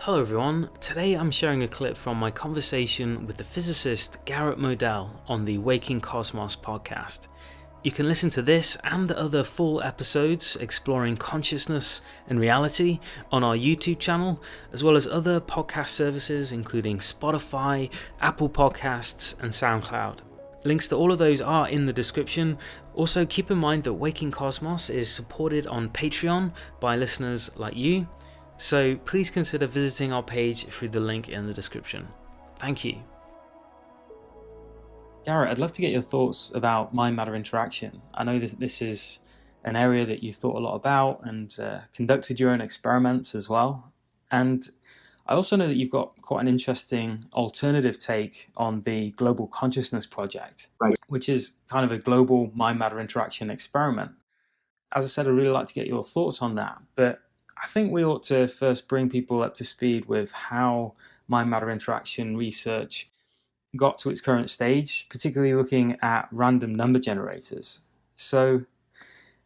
Hello everyone, today I'm sharing a clip from my conversation with the physicist Garret Moddel on the Waking Cosmos podcast. You can listen to this and other full episodes exploring consciousness and reality on our YouTube channel, as well as other podcast services including Spotify, Apple Podcasts and SoundCloud. Links to all of those are in the description. Also keep in mind that Waking Cosmos is supported on Patreon by listeners like you. So please consider visiting our page through the link in the description. Thank you. Garret, I'd love to get your thoughts about mind-matter interaction. I know that this is an area that you've thought a lot about and conducted your own experiments as well. And I also know that you've got quite an interesting alternative take on the Global Consciousness Project, Right. which is kind of a global mind-matter interaction experiment. As I said, I'd really like to get your thoughts on that, but I think we ought to first bring people up to speed with how mind-matter interaction research got to its current stage, particularly looking at random number generators. So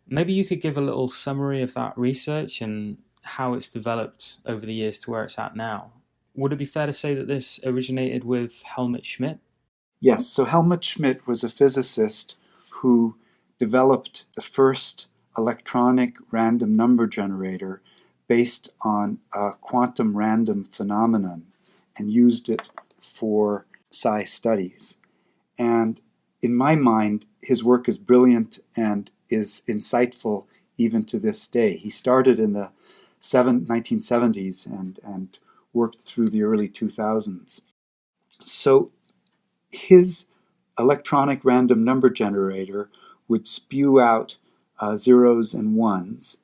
maybe you could give a little summary of that research and how it's developed over the years to where it's at now. Would it be fair to say that this originated with Helmut Schmidt? Yes, so Helmut Schmidt was a physicist who developed the first electronic random number generator based on a quantum random phenomenon and used it for psi studies. And in my mind, his work is brilliant and is insightful even to this day. He started in the 1970s and worked through the early 2000s. So his electronic random number generator would spew out zeros and ones,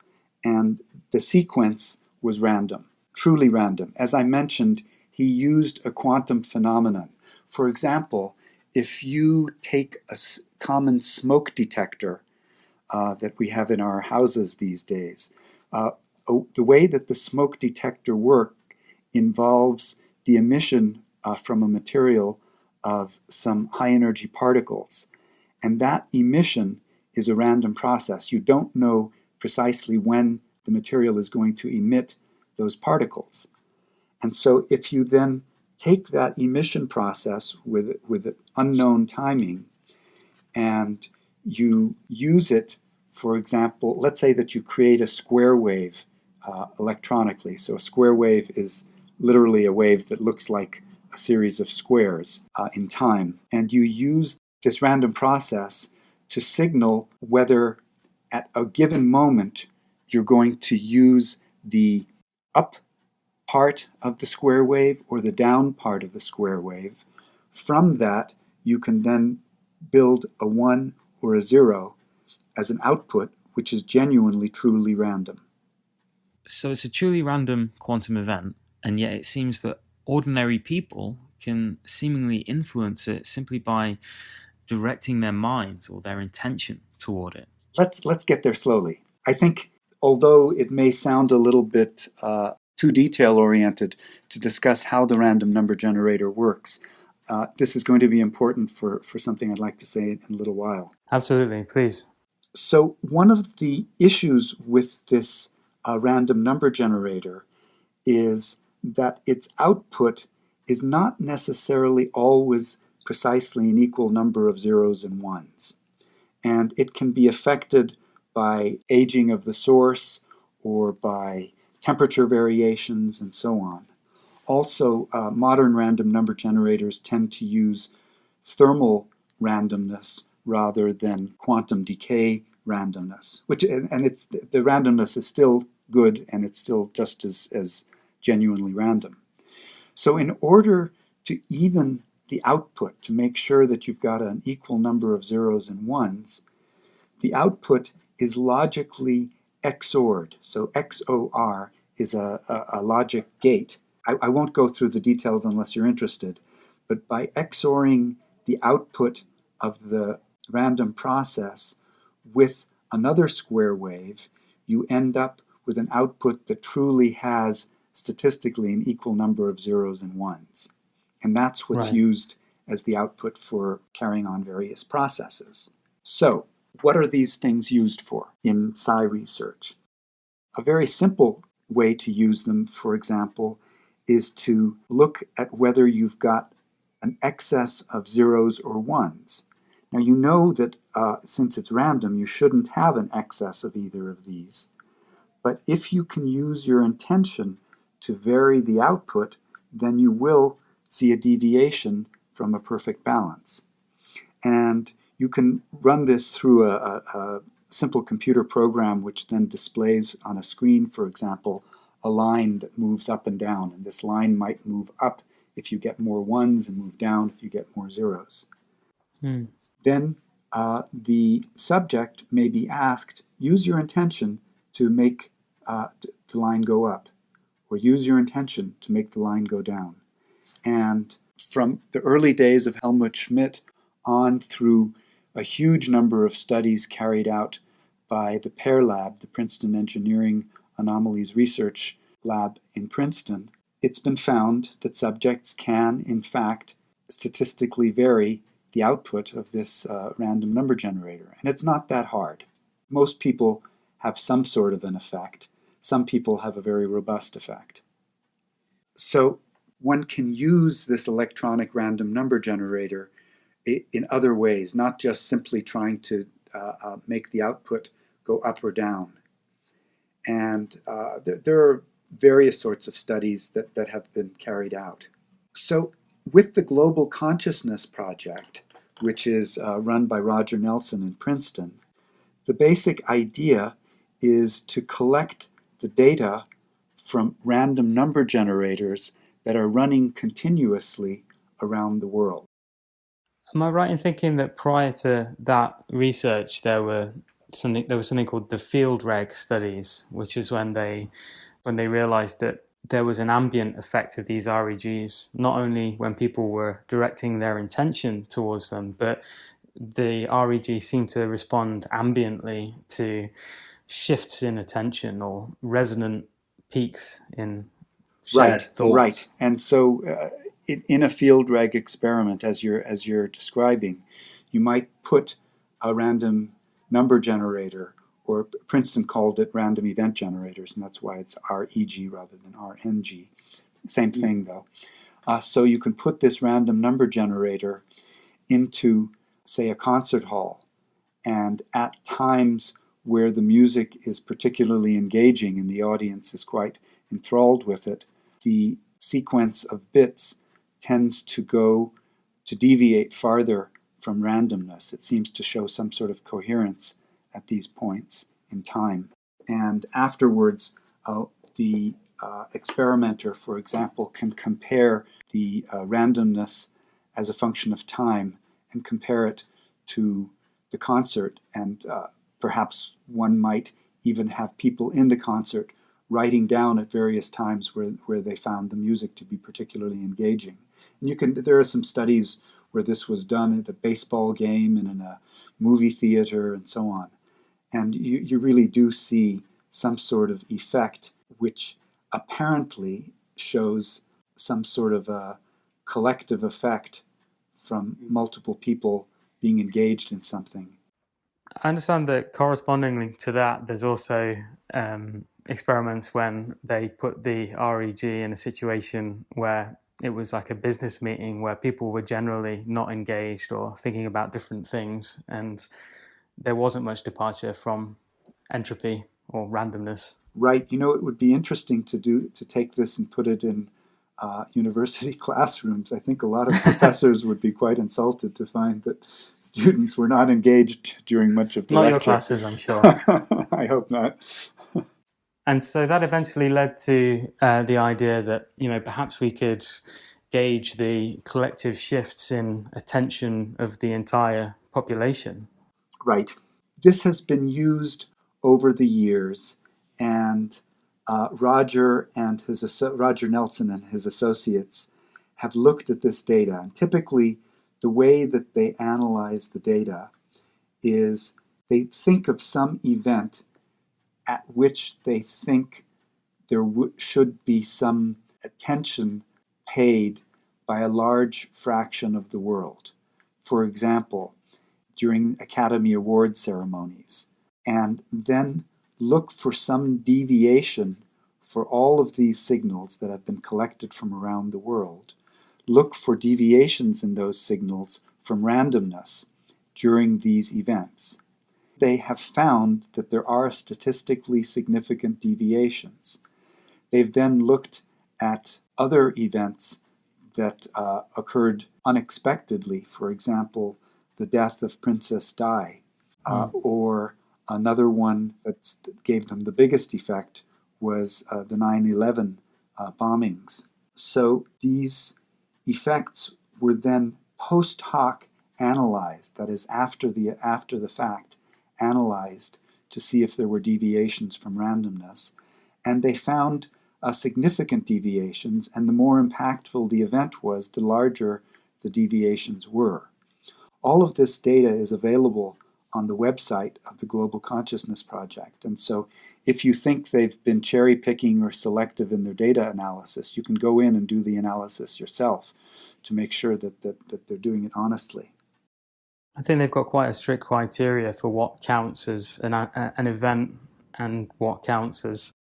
and the sequence was random, truly random. As I mentioned, he used a quantum phenomenon. For example, if you take a common smoke detector that we have in our houses these days, the way that the smoke detector works involves the emission from a material of some high-energy particles. And that emission is a random process. You don't know precisely when the material is going to emit those particles. And so if you then take that emission process with unknown timing and you use it, for example, let's say that you create a square wave electronically. So a square wave is literally a wave that looks like a series of squares in time. And you use this random process to signal whether at a given moment you're going to use the up part of the square wave or the down part of the square wave. From that, you can then build a 1 or a 0 as an output, which is genuinely, truly random. So it's a truly random quantum event, and yet it seems that ordinary people can seemingly influence it simply by directing their minds or their intention toward it. Let's get there slowly. I think, although it may sound a little bit too detail-oriented to discuss how the random number generator works, this is going to be important for something I'd like to say in a little while. Absolutely, please. So one of the issues with this random number generator is that its output is not necessarily always precisely an equal number of zeros and ones. And it can be affected by aging of the source or by temperature variations and so on. Also, modern random number generators tend to use thermal randomness rather than quantum decay randomness, the randomness is still good and it's still just as genuinely random. So in order to even the output, to make sure that you've got an equal number of zeros and ones, the output is logically XORed. So XOR is a logic gate. I won't go through the details unless you're interested, but by XORing the output of the random process with another square wave, you end up with an output that truly has statistically an equal number of zeros and ones. And that's what's used as the output for carrying on various processes. So, what are these things used for in psi research? A very simple way to use them, for example, is to look at whether you've got an excess of zeros or ones. Now you know that since it's random, you shouldn't have an excess of either of these. But if you can use your intention to vary the output, then you will see a deviation from a perfect balance. And you can run this through a simple computer program which then displays on a screen, for example, a line that moves up and down. And this line might move up if you get more ones and move down if you get more zeros. Then the subject may be asked, use your intention to make the line go up, or use your intention to make the line go down. And from the early days of Helmut Schmidt on through a huge number of studies carried out by the PEAR Lab, the Princeton Engineering Anomalies Research Lab in Princeton, it's been found that subjects can, in fact, statistically vary the output of this random number generator. And it's not that hard. Most people have some sort of an effect. Some people have a very robust effect. So one can use this electronic random number generator in other ways, not just simply trying to make the output go up or down. And there are various sorts of studies that have been carried out. So with the Global Consciousness Project, which is run by Roger Nelson in Princeton, the basic idea is to collect the data from random number generators that are running continuously around the world. Am I right in thinking that prior to that research, there was something called the field reg studies, which is when they realized that there was an ambient effect of these REGs, not only when people were directing their intention towards them, but the REG seemed to respond ambiently to shifts in attention or resonant peaks in shared thoughts. Right. And so in a field reg experiment, as you're describing, you might put a random number generator, or Princeton called it random event generators, and that's why it's REG rather than RNG. Same thing, though. So you can put this random number generator into, say, a concert hall, and at times where the music is particularly engaging and the audience is quite enthralled with it, the sequence of bits tends to deviate farther from randomness. It seems to show some sort of coherence at these points in time. And afterwards, the experimenter, for example, can compare the randomness as a function of time and compare it to the concert. And perhaps one might even have people in the concert writing down at various times where they found the music to be particularly engaging. And there are some studies where this was done at a baseball game and in a movie theater and so on. And you really do see some sort of effect which apparently shows some sort of a collective effect from multiple people being engaged in something. I understand that correspondingly to that, there's also experiments when they put the REG in a situation where it was like a business meeting where people were generally not engaged or thinking about different things, and there wasn't much departure from entropy or randomness. Right. It would be interesting to take this and put it in university classrooms. I think a lot of professors would be quite insulted to find that students were not engaged during much of the lecture. Not your classes, I'm sure. I hope not. And so that eventually led to the idea that, perhaps we could gauge the collective shifts in attention of the entire population. Right. This has been used over the years, and Roger Nelson and his associates have looked at this data. And typically, the way that they analyze the data is they think of some event at which they think there should be some attention paid by a large fraction of the world. For example, during Academy Award ceremonies, and then look for some deviation for all of these signals that have been collected from around the world, look for deviations in those signals from randomness during these events. They have found that there are statistically significant deviations. They've then looked at other events that occurred unexpectedly. For example, the death of Princess Di, or another one that gave them the biggest effect was the 9/11 bombings. So these effects were then post hoc analyzed, that is, after the fact, analyzed to see if there were deviations from randomness. And they found significant deviations, and the more impactful the event was, the larger the deviations were. All of this data is available on the website of the Global Consciousness Project. And so if you think they've been cherry picking or selective in their data analysis, you can go in and do the analysis yourself to make sure that they're doing it honestly. I think they've got quite a strict criteria for what counts as an event and what counts as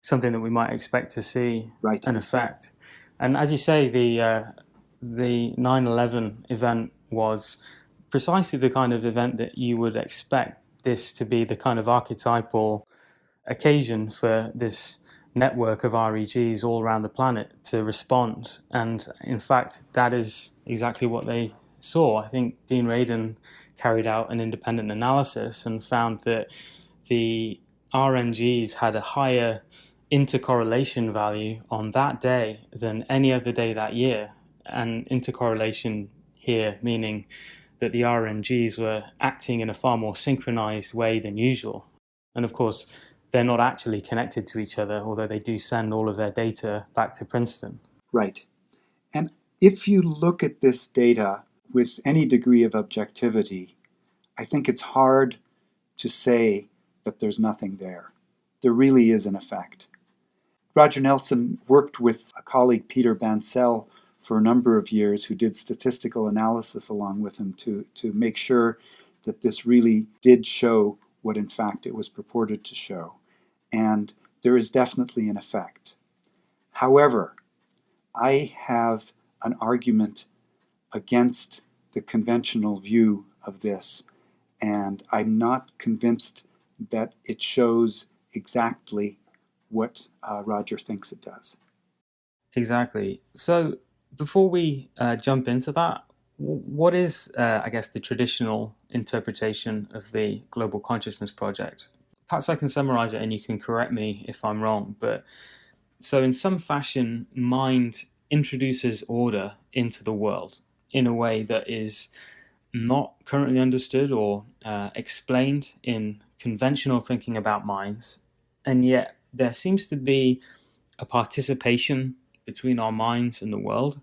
something that we might expect to see an effect. And as you say, the 9/11 event was precisely the kind of event that you would expect this to be the kind of archetypal occasion for this network of REGs all around the planet to respond. And in fact, that is exactly what they saw. I think Dean Radin carried out an independent analysis and found that the RNGs had a higher intercorrelation value on that day than any other day that year. And intercorrelation here meaning that the RNGs were acting in a far more synchronized way than usual. And of course, they're not actually connected to each other, although they do send all of their data back to Princeton. Right. And if you look at this data with any degree of objectivity, I think it's hard to say that there's nothing there. There really is an effect. Roger Nelson worked with a colleague, Peter Bansell, for a number of years, who did statistical analysis along with him to make sure that this really did show what in fact it was purported to show. And there is definitely an effect. However, I have an argument against the conventional view of this, and I'm not convinced that it shows exactly what Roger thinks it does. Exactly. So before we jump into that, what is, I guess, the traditional interpretation of the Global Consciousness Project? Perhaps I can summarize it and you can correct me if I'm wrong. But so in some fashion, mind introduces order into the world in a way that is not currently understood or explained in conventional thinking about minds. And yet there seems to be a participation between our minds and the world.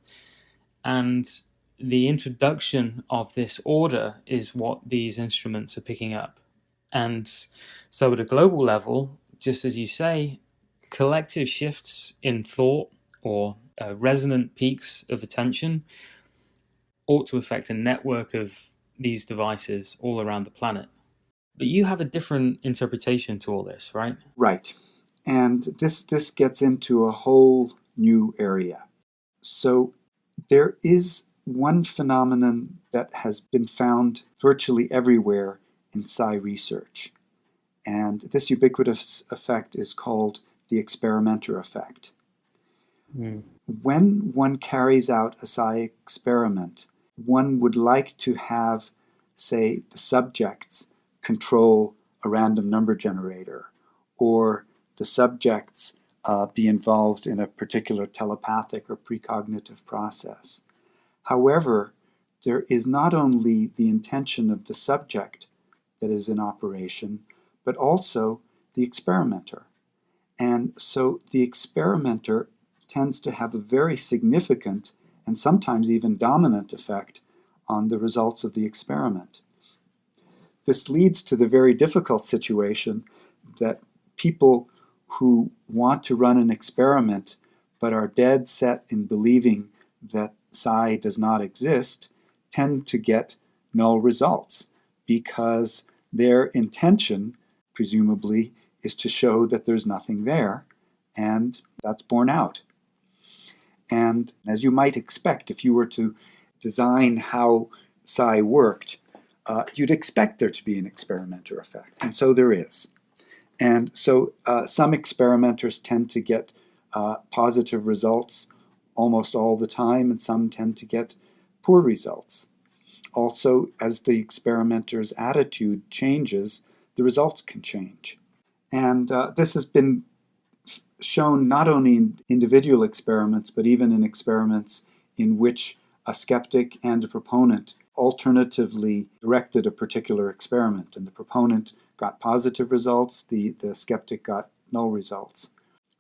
And the introduction of this order is what these instruments are picking up. And so at a global level, just as you say, collective shifts in thought or resonant peaks of attention ought to affect a network of these devices all around the planet. But you have a different interpretation to all this, right? Right. And this gets into a whole new area. So there is one phenomenon that has been found virtually everywhere in psi research. And this ubiquitous effect is called the experimenter effect. When one carries out a psi experiment, one would like to have, say, the subjects control a random number generator, or the subjects be involved in a particular telepathic or precognitive process. However, there is not only the intention of the subject that is in operation, but also the experimenter. And so the experimenter tends to have a very significant and sometimes even dominant effect on the results of the experiment. This leads to the very difficult situation that people who want to run an experiment but are dead set in believing that psi does not exist tend to get null results because their intention, presumably, is to show that there's nothing there, and that's borne out. And as you might expect, if you were to design how psi worked, you'd expect there to be an experimenter effect, and so there is. And so some experimenters tend to get positive results almost all the time, and some tend to get poor results. Also, as the experimenter's attitude changes, the results can change. And this has been shown not only in individual experiments, but even in experiments in which a skeptic and a proponent alternatively directed a particular experiment. And the proponent got positive results, the skeptic got null results.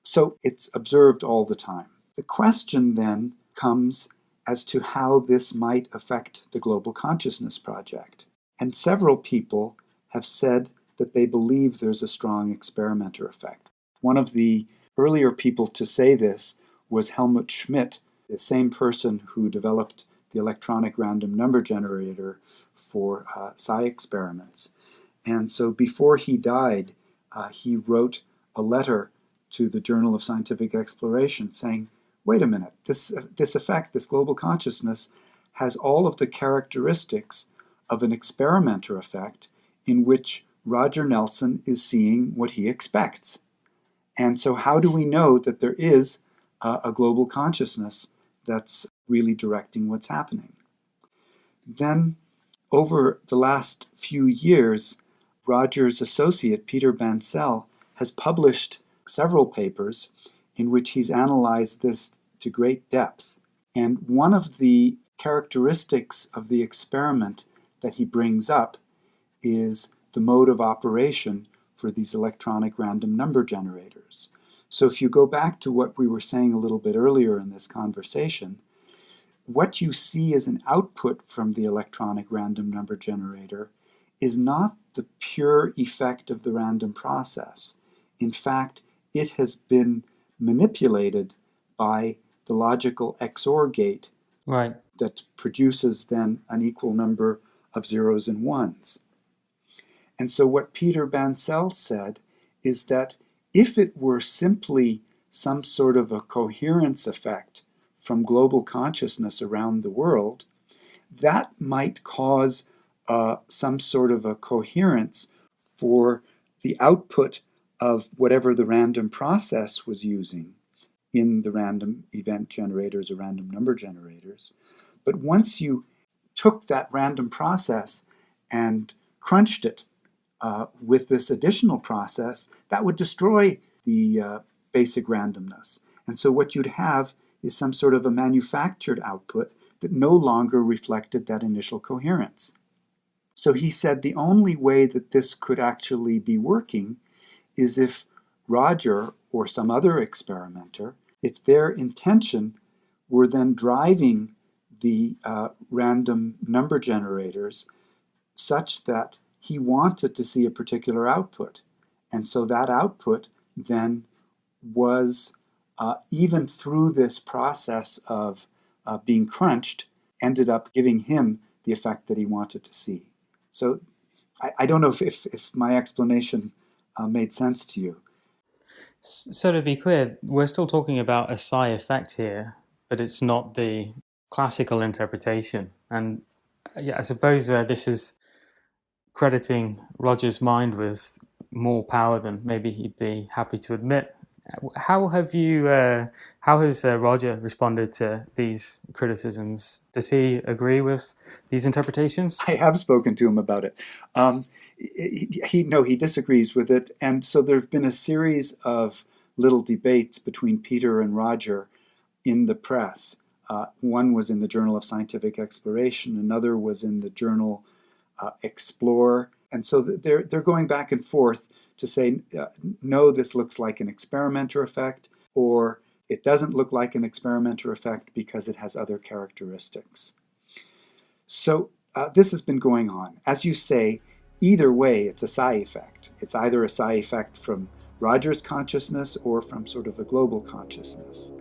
So it's observed all the time. The question then comes as to how this might affect the Global Consciousness Project. And several people have said that they believe there's a strong experimenter effect. One of the earlier people to say this was Helmut Schmidt, the same person who developed the electronic random number generator for psi experiments. And so before he died, he wrote a letter to the Journal of Scientific Exploration saying, wait a minute, this effect, this global consciousness, has all of the characteristics of an experimenter effect in which Roger Nelson is seeing what he expects. And so how do we know that there is a global consciousness that's really directing what's happening? Then, over the last few years, Roger's associate, Peter Bancel, has published several papers in which he's analyzed this to great depth. And one of the characteristics of the experiment that he brings up is the mode of operation for these electronic random number generators. So if you go back to what we were saying a little bit earlier in this conversation, what you see as an output from the electronic random number generator is not the pure effect of the random process. In fact, it has been manipulated by the logical XOR gate that produces then an equal number of zeros and ones. And so what Peter Bancel said is that if it were simply some sort of a coherence effect from global consciousness around the world, that might cause some sort of a coherence for the output of whatever the random process was using in the random event generators or random number generators. But once you took that random process and crunched it with this additional process, that would destroy the basic randomness. And so what you'd have is some sort of a manufactured output that no longer reflected that initial coherence. So he said the only way that this could actually be working is if Roger or some other experimenter, if their intention were then driving the random number generators such that he wanted to see a particular output. And so that output then was, even through this process of being crunched, ended up giving him the effect that he wanted to see. So I don't know if my explanation made sense to you. So to be clear, we're still talking about a psi effect here, but it's not the classical interpretation. And yeah, I suppose this is crediting Roger's mind with more power than maybe he'd be happy to admit. How has Roger responded to these criticisms? Does he agree with these interpretations? I have spoken to him about it. He disagrees with it. And so there have been a series of little debates between Peter and Roger in the press. One was in the Journal of Scientific Exploration, another was in the journal Explore. And so they're going back and forth to say, no, this looks like an experimenter effect, or it doesn't look like an experimenter effect because it has other characteristics. So this has been going on. As you say, either way, it's a psi effect. It's either a psi effect from Roger's consciousness or from sort of the global consciousness.